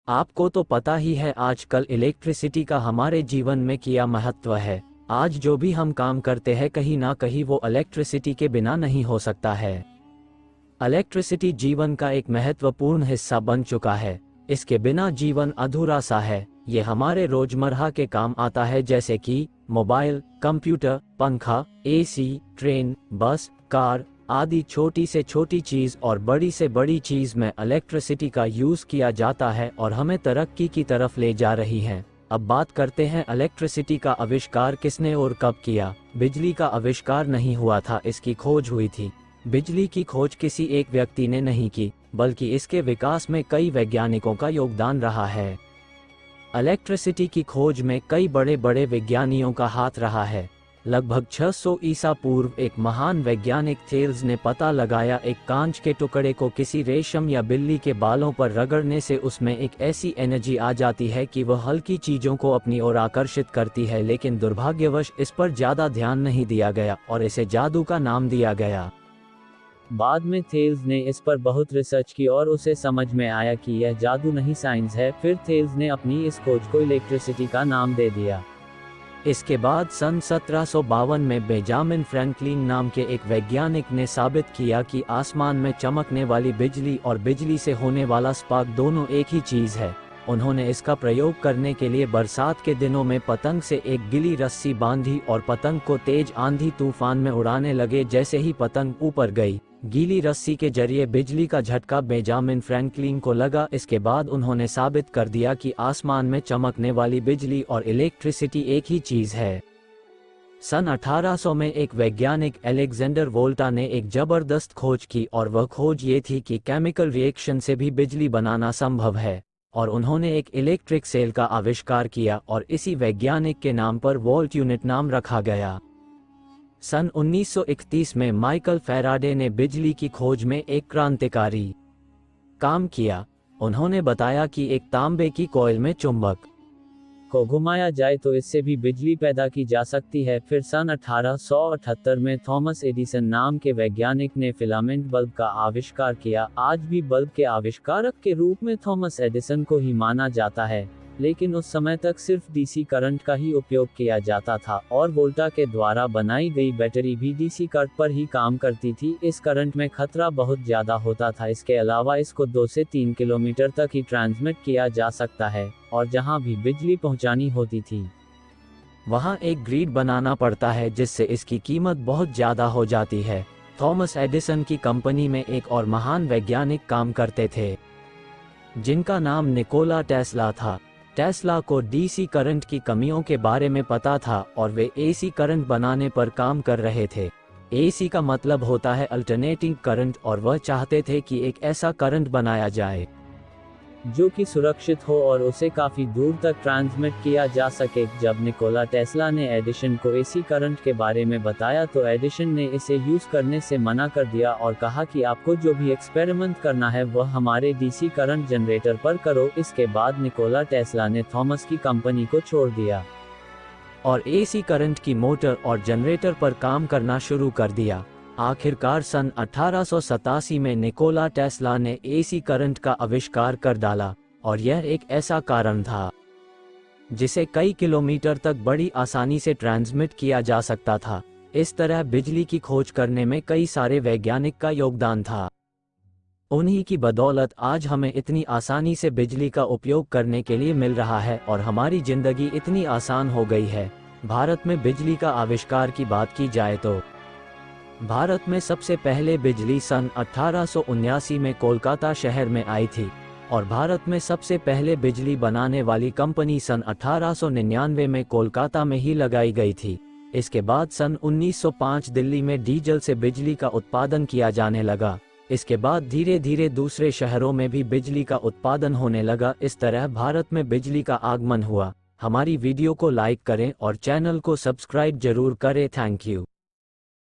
आपको तो पता ही है आजकल इलेक्ट्रिसिटी का हमारे जीवन में क्या महत्व है। आज जो भी हम काम करते हैं कहीं ना कहीं वो इलेक्ट्रिसिटी के बिना नहीं हो सकता है। इलेक्ट्रिसिटी जीवन का एक महत्वपूर्ण हिस्सा बन चुका है। इसके बिना जीवन अधूरा सा है। ये हमारे रोजमर्रा के काम आता है, जैसे कि मोबाइल, कंप्यूटर, पंखा, एसी, ट्रेन, बस, कार आदि। छोटी से छोटी चीज और बड़ी से बड़ी चीज में इलेक्ट्रिसिटी का यूज किया जाता है और हमें तरक्की की तरफ ले जा रही है। अब बात करते हैं इलेक्ट्रिसिटी का आविष्कार किसने और कब किया। बिजली का आविष्कार नहीं हुआ था, इसकी खोज हुई थी। बिजली की खोज किसी एक व्यक्ति ने नहीं की, बल्कि इसके विकास में कई वैज्ञानिकों का योगदान रहा है। इलेक्ट्रिसिटी की खोज में कई बड़े बड़े विज्ञानियों का हाथ रहा है। लगभग 600 ईसा पूर्व एक महान वैज्ञानिक थेल्स ने पता लगाया, एक कांच के टुकड़े को किसी रेशम या बिल्ली के बालों पर रगड़ने से उसमें एक ऐसी एनर्जी आ जाती है कि वह हल्की चीजों को अपनी ओर आकर्षित करती है। लेकिन दुर्भाग्यवश इस पर ज्यादा ध्यान नहीं दिया गया और इसे जादू का नाम दिया गया। बाद में थेल्स ने इस पर बहुत रिसर्च की और उसे समझ में आया कि यह जादू नहीं साइंस है। फिर थेल्स ने अपनी इस खोज को इलेक्ट्रिसिटी का नाम दे दिया। इसके बाद सन 1752 में बेंजामिन फ्रैंकलिन नाम के एक वैज्ञानिक ने साबित किया कि आसमान में चमकने वाली बिजली और बिजली से होने वाला स्पार्क दोनों एक ही चीज है। उन्होंने इसका प्रयोग करने के लिए बरसात के दिनों में पतंग से एक गीली रस्सी बांधी और पतंग को तेज आंधी तूफान में उड़ाने लगे। जैसे ही पतंग ऊपर गई, गीली रस्सी के जरिए बिजली का झटका बेंजामिन फ्रैंकलिन को लगा। इसके बाद उन्होंने साबित कर दिया कि आसमान में चमकने वाली बिजली और इलेक्ट्रिसिटी एक ही चीज है। सन 1800 में एक वैज्ञानिक अलेक्जेंडर वोल्टा ने एक जबरदस्त खोज की और वह खोज ये थी कि केमिकल रिएक्शन से भी बिजली बनाना संभव है। और उन्होंने एक इलेक्ट्रिक सेल का आविष्कार किया और इसी वैज्ञानिक के नाम पर वोल्ट यूनिट नाम रखा गया। सन 1931 में माइकल फैराडे ने बिजली की खोज में एक क्रांतिकारी काम किया। उन्होंने बताया कि एक तांबे की कॉइल में चुंबक को घुमाया जाए तो इससे भी बिजली पैदा की जा सकती है। फिर सन 1878 में थॉमस एडिसन नाम के वैज्ञानिक ने फिलामेंट बल्ब का आविष्कार किया। आज भी बल्ब के आविष्कारक के रूप में थॉमस एडिसन को ही माना जाता है, लेकिन उस समय तक सिर्फ डीसी करंट का ही उपयोग किया जाता था और वोल्टा के द्वारा बनाई गई बैटरी भी डीसी करंट पर ही काम करती थी। इस करंट में खतरा बहुत ज्यादा होता था। इसके अलावा इसको 2 से 3 किलोमीटर तक ही ट्रांसमिट किया जा सकता है और जहां भी बिजली पहुंचानी होती थी वहां एक ग्रिड बनाना पड़ता है, जिससे इसकी कीमत बहुत ज्यादा हो जाती है। थॉमस एडिसन की कंपनी में एक और महान वैज्ञानिक काम करते थे जिनका नाम निकोला टेस्ला था। टेस्ला को डीसी करंट की कमियों के बारे में पता था और वे एसी करंट बनाने पर काम कर रहे थे। एसी का मतलब होता है अल्टरनेटिंग करंट और वह चाहते थे कि एक ऐसा करंट बनाया जाए जो कि सुरक्षित हो और उसे काफी दूर तक ट्रांसमिट किया जा सके। जब निकोला टेस्ला ने एडिसन को एसी करंट के बारे में बताया तो एडिसन ने इसे यूज करने से मना कर दिया और कहा कि आपको जो भी एक्सपेरिमेंट करना है वह हमारे डीसी करंट जनरेटर पर करो। इसके बाद निकोला टेस्ला ने थॉमस की कंपनी को छोड़ दिया और एसी करंट की मोटर और जनरेटर पर काम करना शुरू कर दिया। आखिरकार सन 1887 में निकोला टेस्ला ने एसी करंट का आविष्कार कर डाला और यह एक ऐसा कारण था जिसे कई किलोमीटर तक बड़ी आसानी से ट्रांसमिट किया जा सकता था। इस तरह बिजली की खोज करने में कई सारे वैज्ञानिक का योगदान था। उन्हीं की बदौलत आज हमें इतनी आसानी से बिजली का उपयोग करने के लिए मिल रहा है और हमारी जिंदगी इतनी आसान हो गई है। भारत में बिजली का आविष्कार की बात की जाए तो भारत में सबसे पहले बिजली सन 1879 में कोलकाता शहर में आई थी और भारत में सबसे पहले बिजली बनाने वाली कंपनी सन 1899 में कोलकाता में ही लगाई गई थी। इसके बाद सन 1905 दिल्ली में डीजल से बिजली का उत्पादन किया जाने लगा। इसके बाद धीरे धीरे दूसरे शहरों में भी बिजली का उत्पादन होने लगा। इस तरह भारत में बिजली का आगमन हुआ। हमारी वीडियो को लाइक करें और चैनल को सब्सक्राइब जरूर करें। Thank you.